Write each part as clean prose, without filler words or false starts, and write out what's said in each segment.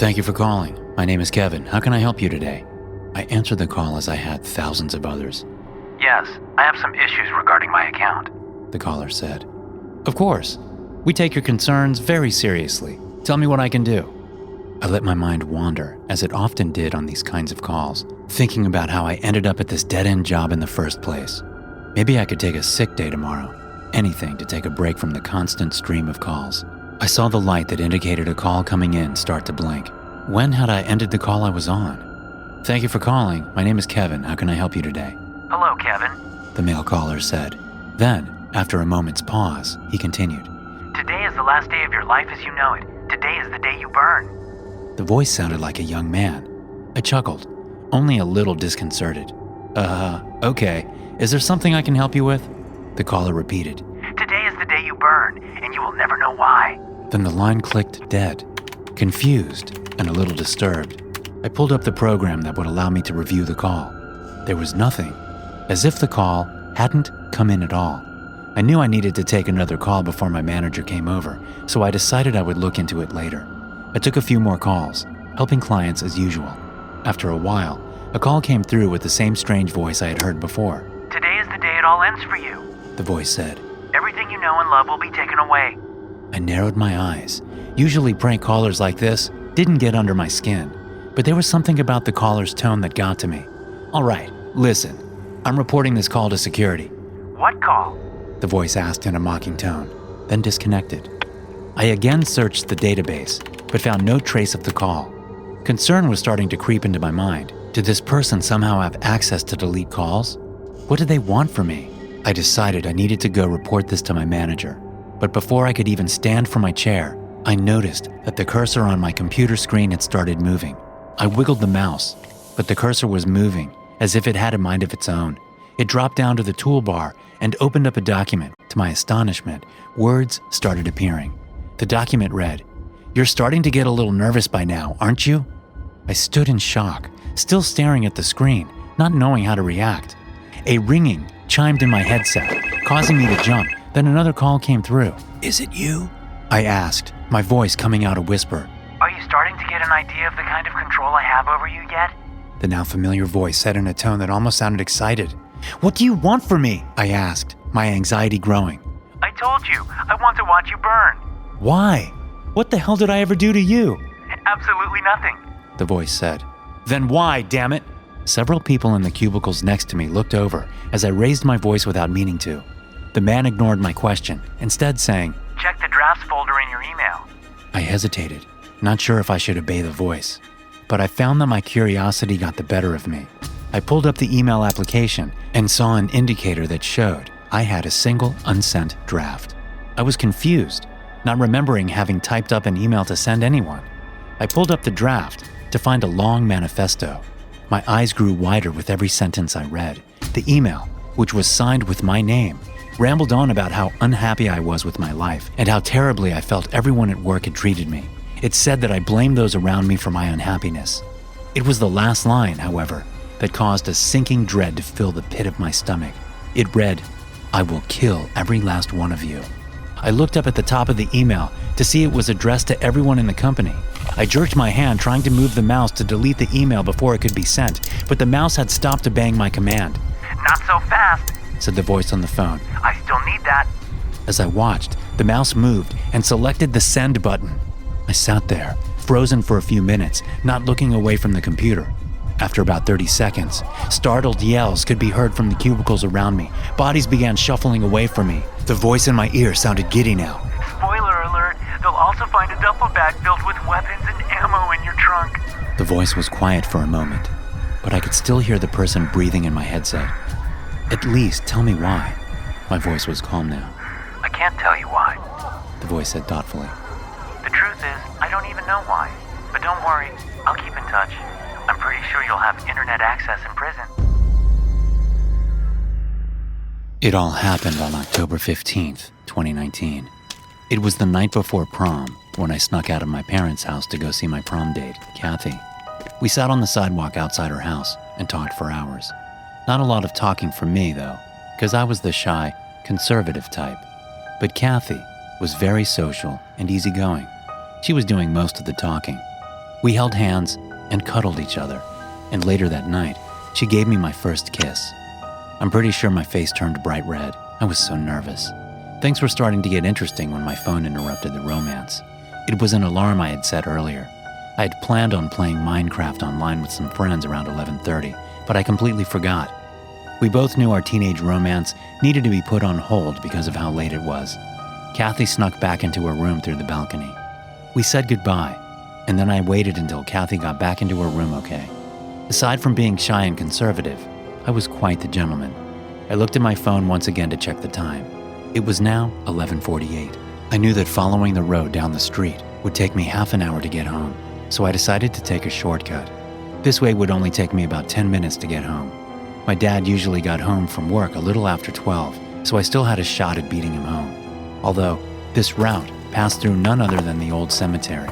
Thank you for calling. My name is Kevin. How can I help you today? I answered the call as I had thousands of others. Yes, I have some issues regarding my account, the caller said. Of course. We take your concerns very seriously. Tell me what I can do. I let my mind wander, as it often did on these kinds of calls, thinking about how I ended up at this dead-end job in the first place. Maybe I could take a sick day tomorrow. Anything to take a break from the constant stream of calls. I saw the light that indicated a call coming in start to blink. When had I ended the call I was on? Thank you for calling. My name is Kevin. How can I help you today? Hello, Kevin. The male caller said. Then, after a moment's pause, he continued. Today is the last day of your life as you know it. Today is the day you burn. The voice sounded like a young man. I chuckled, only a little disconcerted. Okay. Is there something I can help you with? The caller repeated. Today is the day you burn, and you will never know why. Then the line clicked dead, confused and a little disturbed. I pulled up the program that would allow me to review the call. There was nothing, as if the call hadn't come in at all. I knew I needed to take another call before my manager came over, so I decided I would look into it later. I took a few more calls, helping clients as usual. After a while, a call came through with the same strange voice I had heard before. Today is the day it all ends for you, the voice said. Everything you know and love will be taken away. I narrowed my eyes. Usually prank callers like this didn't get under my skin, but there was something about the caller's tone that got to me. All right, listen, I'm reporting this call to security. What call? The voice asked in a mocking tone, then disconnected. I again searched the database, but found no trace of the call. Concern was starting to creep into my mind. Did this person somehow have access to delete calls? What did they want from me? I decided I needed to go report this to my manager. But before I could even stand from my chair, I noticed that the cursor on my computer screen had started moving. I wiggled the mouse, but the cursor was moving as if it had a mind of its own. It dropped down to the toolbar and opened up a document. To my astonishment, words started appearing. The document read, "You're starting to get a little nervous by now, aren't you?" I stood in shock, still staring at the screen, not knowing how to react. A ringing chimed in my headset, causing me to jump. Then another call came through. "Is it you?" I asked, my voice coming out a whisper. Are you starting to get an idea of the kind of control I have over you yet? The now familiar voice said in a tone that almost sounded excited. "What do you want from me?" I asked, my anxiety growing. I told you, I want to watch you burn. Why? What the hell did I ever do to you? Absolutely nothing, the voice said. Then why, damn it? Several people in the cubicles next to me looked over as I raised my voice without meaning to. The man ignored my question, instead saying, Check the drafts folder in your email. I hesitated, not sure if I should obey the voice, but I found that my curiosity got the better of me. I pulled up the email application and saw an indicator that showed I had a single unsent draft. I was confused, not remembering having typed up an email to send anyone. I pulled up the draft to find a long manifesto. My eyes grew wider with every sentence I read. The email, which was signed with my name, rambled on about how unhappy I was with my life and how terribly I felt everyone at work had treated me. It said that I blamed those around me for my unhappiness. It was the last line, however, that caused a sinking dread to fill the pit of my stomach. It read, "I will kill every last one of you." I looked up at the top of the email to see it was addressed to everyone in the company. I jerked my hand trying to move the mouse to delete the email before it could be sent, but the mouse had stopped obeying my command. Not so fast, said the voice on the phone. I still need that. As I watched, the mouse moved and selected the send button. I sat there, frozen for a few minutes, not looking away from the computer. After about 30 seconds, startled yells could be heard from the cubicles around me. Bodies began shuffling away from me. The voice in my ear sounded giddy now. Spoiler alert, they'll also find a duffel bag filled with weapons and ammo in your trunk. The voice was quiet for a moment, but I could still hear the person breathing in my headset. At least tell me why. My voice was calm now. I can't tell you why. The voice said thoughtfully. The truth is, I don't even know why. But don't worry, I'll keep in touch. I'm pretty sure you'll have internet access in prison. It all happened on October 15th, 2019. It was the night before prom when I snuck out of my parents' house to go see my prom date, Kathy. We sat on the sidewalk outside her house and talked for hours. Not a lot of talking from me, though, because I was the shy, conservative type. But Kathy was very social and easygoing. She was doing most of the talking. We held hands and cuddled each other, and later that night, she gave me my first kiss. I'm pretty sure my face turned bright red. I was so nervous. Things were starting to get interesting when my phone interrupted the romance. It was an alarm I had set earlier. I had planned on playing Minecraft online with some friends around 11:30, but I completely forgot. We both knew our teenage romance needed to be put on hold because of how late it was. Kathy snuck back into her room through the balcony. We said goodbye, and then I waited until Kathy got back into her room okay. Aside from being shy and conservative, I was quite the gentleman. I looked at my phone once again to check the time. It was now 11:48. I knew that following the road down the street would take me half an hour to get home, so I decided to take a shortcut. This way would only take me about 10 minutes to get home. My dad usually got home from work a little after 12, so I still had a shot at beating him home. Although, this route passed through none other than the old cemetery.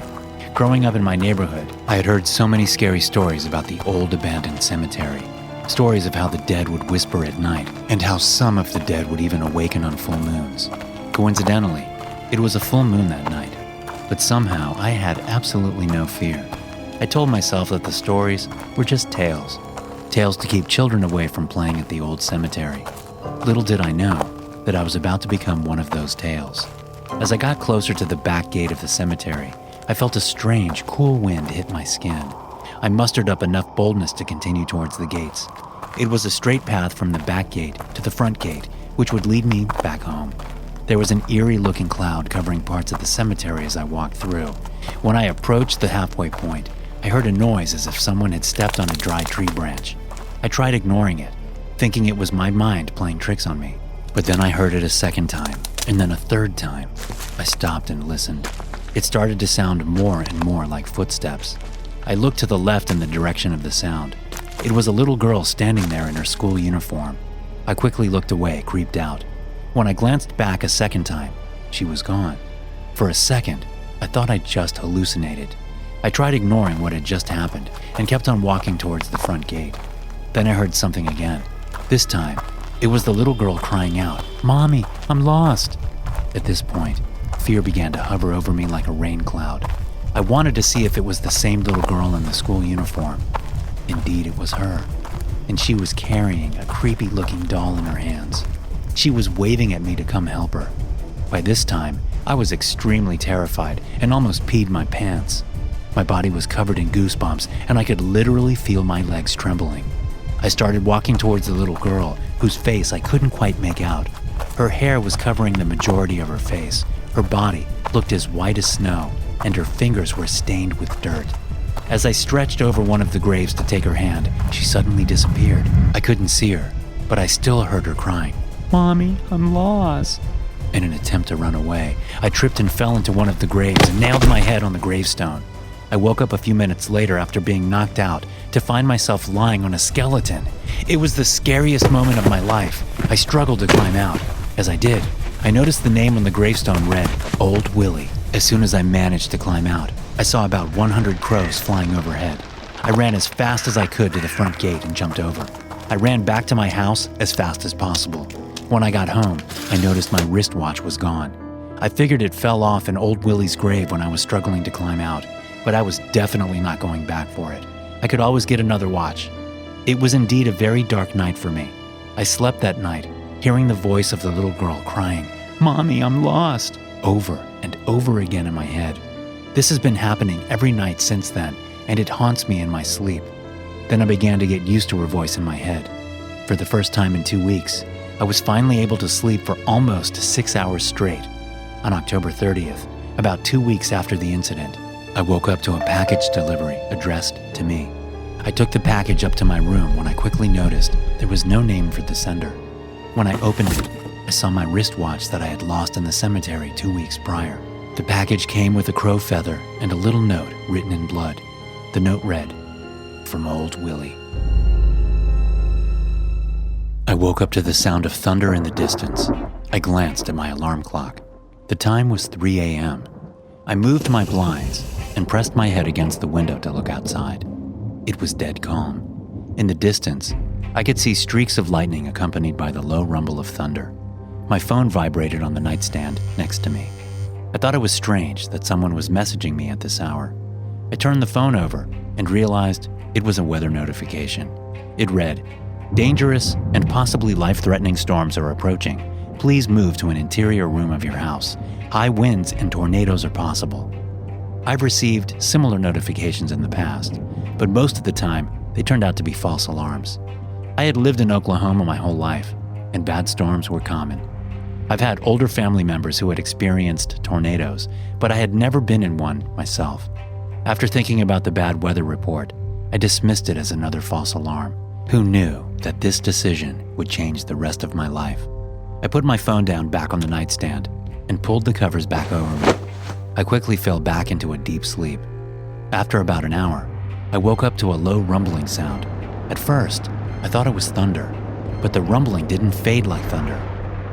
Growing up in my neighborhood, I had heard so many scary stories about the old abandoned cemetery. Stories of how the dead would whisper at night, and how some of the dead would even awaken on full moons. Coincidentally, it was a full moon that night, but somehow I had absolutely no fear. I told myself that the stories were just tales to keep children away from playing at the old cemetery. Little did I know that I was about to become one of those tales. As I got closer to the back gate of the cemetery, I felt a strange, cool wind hit my skin. I mustered up enough boldness to continue towards the gates. It was a straight path from the back gate to the front gate, which would lead me back home. There was an eerie-looking cloud covering parts of the cemetery as I walked through. When I approached the halfway point, I heard a noise as if someone had stepped on a dry tree branch. I tried ignoring it, thinking it was my mind playing tricks on me. But then I heard it a second time, and then a third time. I stopped and listened. It started to sound more and more like footsteps. I looked to the left in the direction of the sound. It was a little girl standing there in her school uniform. I quickly looked away, creeped out. When I glanced back a second time, she was gone. For a second, I thought I'd just hallucinated. I tried ignoring what had just happened and kept on walking towards the front gate. Then I heard something again. This time, it was the little girl crying out, "Mommy, I'm lost." At this point, fear began to hover over me like a rain cloud. I wanted to see if it was the same little girl in the school uniform. Indeed, it was her, and she was carrying a creepy-looking doll in her hands. She was waving at me to come help her. By this time, I was extremely terrified and almost peed my pants. My body was covered in goosebumps, and I could literally feel my legs trembling. I started walking towards the little girl, whose face I couldn't quite make out. Her hair was covering the majority of her face. Her body looked as white as snow, and her fingers were stained with dirt. As I stretched over one of the graves to take her hand, she suddenly disappeared. I couldn't see her, but I still heard her crying, "Mommy, I'm lost." In an attempt to run away, I tripped and fell into one of the graves and nailed my head on the gravestone. I woke up a few minutes later after being knocked out to find myself lying on a skeleton. It was the scariest moment of my life. I struggled to climb out. As I did, I noticed the name on the gravestone read, Old Willie. As soon as I managed to climb out, I saw about 100 crows flying overhead. I ran as fast as I could to the front gate and jumped over. I ran back to my house as fast as possible. When I got home, I noticed my wristwatch was gone. I figured it fell off in Old Willie's grave when I was struggling to climb out, but I was definitely not going back for it. I could always get another watch. It was indeed a very dark night for me. I slept that night, hearing the voice of the little girl crying, "Mommy, I'm lost," over and over again in my head. This has been happening every night since then, and it haunts me in my sleep. Then I began to get used to her voice in my head. For the first time in 2 weeks, I was finally able to sleep for almost 6 hours straight. On October 30th, about 2 weeks after the incident, I woke up to a package delivery addressed to me. I took the package up to my room when I quickly noticed there was no name for the sender. When I opened it, I saw my wristwatch that I had lost in the cemetery 2 weeks prior. The package came with a crow feather and a little note written in blood. The note read, "From Old Willie." I woke up to the sound of thunder in the distance. I glanced at my alarm clock. The time was 3 a.m. I moved my blinds and pressed my head against the window to look outside. It was dead calm. In the distance, I could see streaks of lightning accompanied by the low rumble of thunder. My phone vibrated on the nightstand next to me. I thought it was strange that someone was messaging me at this hour. I turned the phone over and realized it was a weather notification. It read, "Dangerous and possibly life-threatening storms are approaching. Please move to an interior room of your house. High winds and tornadoes are possible." I've received similar notifications in the past, but most of the time, they turned out to be false alarms. I had lived in Oklahoma my whole life, and bad storms were common. I've had older family members who had experienced tornadoes, but I had never been in one myself. After thinking about the bad weather report, I dismissed it as another false alarm. Who knew that this decision would change the rest of my life? I put my phone down back on the nightstand and pulled the covers back over me. I quickly fell back into a deep sleep. After about an hour, I woke up to a low rumbling sound. At first, I thought it was thunder, but the rumbling didn't fade like thunder.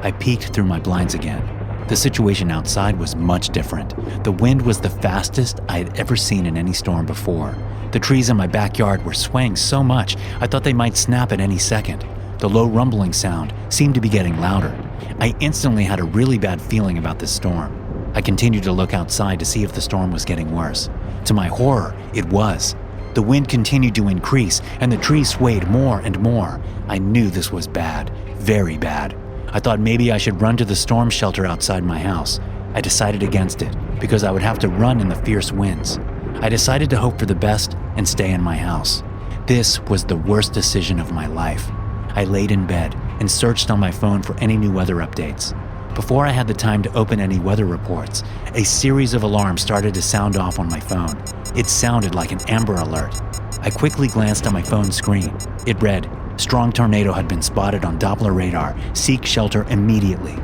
I peeked through my blinds again. The situation outside was much different. The wind was the fastest I had ever seen in any storm before. The trees in my backyard were swaying so much I thought they might snap at any second. The low rumbling sound seemed to be getting louder. I instantly had a really bad feeling about this storm. I continued to look outside to see if the storm was getting worse. To my horror, it was. The wind continued to increase and the trees swayed more and more. I knew this was bad, very bad. I thought maybe I should run to the storm shelter outside my house. I decided against it because I would have to run in the fierce winds. I decided to hope for the best and stay in my house. This was the worst decision of my life. I laid in bed and searched on my phone for any new weather updates. Before I had the time to open any weather reports, a series of alarms started to sound off on my phone. It sounded like an Amber Alert. I quickly glanced at my phone screen. It read, "Strong tornado had been spotted on Doppler radar. Seek shelter immediately."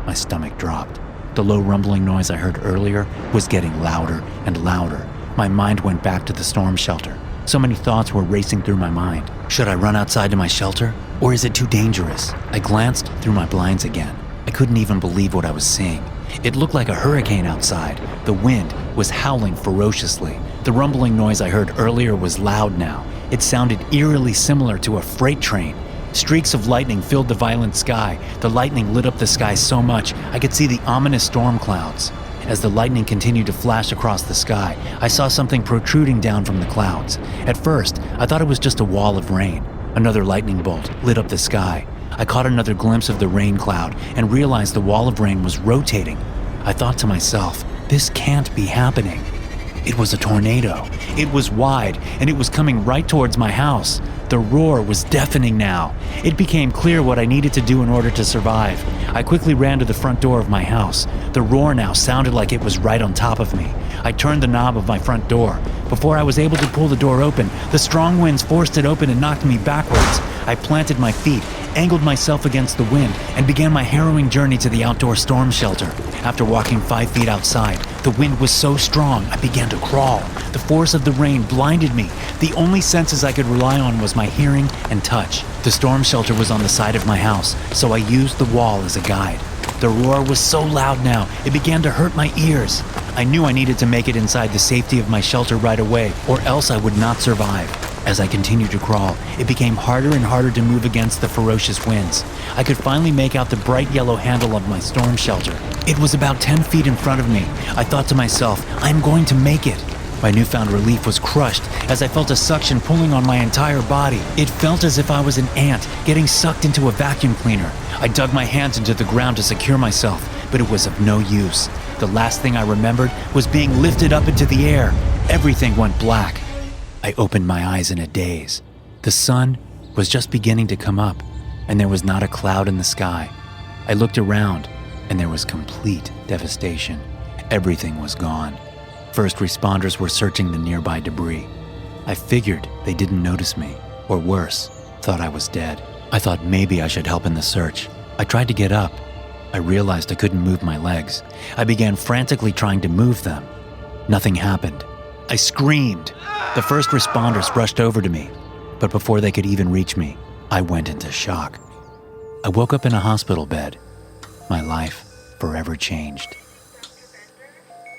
My stomach dropped. The low rumbling noise I heard earlier was getting louder and louder. My mind went back to the storm shelter. So many thoughts were racing through my mind. Should I run outside to my shelter? Or is it too dangerous? I glanced through my blinds again. I couldn't even believe what I was seeing. It looked like a hurricane outside. The wind was howling ferociously. The rumbling noise I heard earlier was loud now. It sounded eerily similar to a freight train. Streaks of lightning filled the violent sky. The lightning lit up the sky so much I could see the ominous storm clouds. As the lightning continued to flash across the sky, I saw something protruding down from the clouds. At first, I thought it was just a wall of rain. Another lightning bolt lit up the sky. I caught another glimpse of the rain cloud and realized the wall of rain was rotating. I thought to myself, this can't be happening. It was a tornado. It was wide, and it was coming right towards my house. The roar was deafening now. It became clear what I needed to do in order to survive. I quickly ran to the front door of my house. The roar now sounded like it was right on top of me. I turned the knob of my front door. Before I was able to pull the door open, the strong winds forced it open and knocked me backwards. I planted my feet, angled myself against the wind, and began my harrowing journey to the outdoor storm shelter. After walking 5 feet outside, the wind was so strong I began to crawl. The force of the rain blinded me. The only senses I could rely on was my hearing and touch. The storm shelter was on the side of my house, so I used the wall as a guide. The roar was so loud now, it began to hurt my ears. I knew I needed to make it inside the safety of my shelter right away, or else I would not survive. As I continued to crawl, it became harder and harder to move against the ferocious winds. I could finally make out the bright yellow handle of my storm shelter. It was about 10 feet in front of me. I thought to myself, I'm going to make it. My newfound relief was crushed as I felt a suction pulling on my entire body. It felt as if I was an ant getting sucked into a vacuum cleaner. I dug my hands into the ground to secure myself, but it was of no use. The last thing I remembered was being lifted up into the air. Everything went black. I opened my eyes in a daze. The sun was just beginning to come up, and there was not a cloud in the sky. I looked around, and there was complete devastation. Everything was gone. First responders were searching the nearby debris. I figured they didn't notice me, or worse, thought I was dead. I thought maybe I should help in the search. I tried to get up. I realized I couldn't move my legs. I began frantically trying to move them. Nothing happened. I screamed. The first responders rushed over to me, but before they could even reach me, I went into shock. I woke up in a hospital bed. My life forever changed.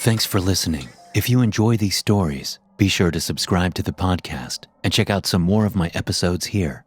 Thanks for listening. If you enjoy these stories, be sure to subscribe to the podcast and check out some more of my episodes here.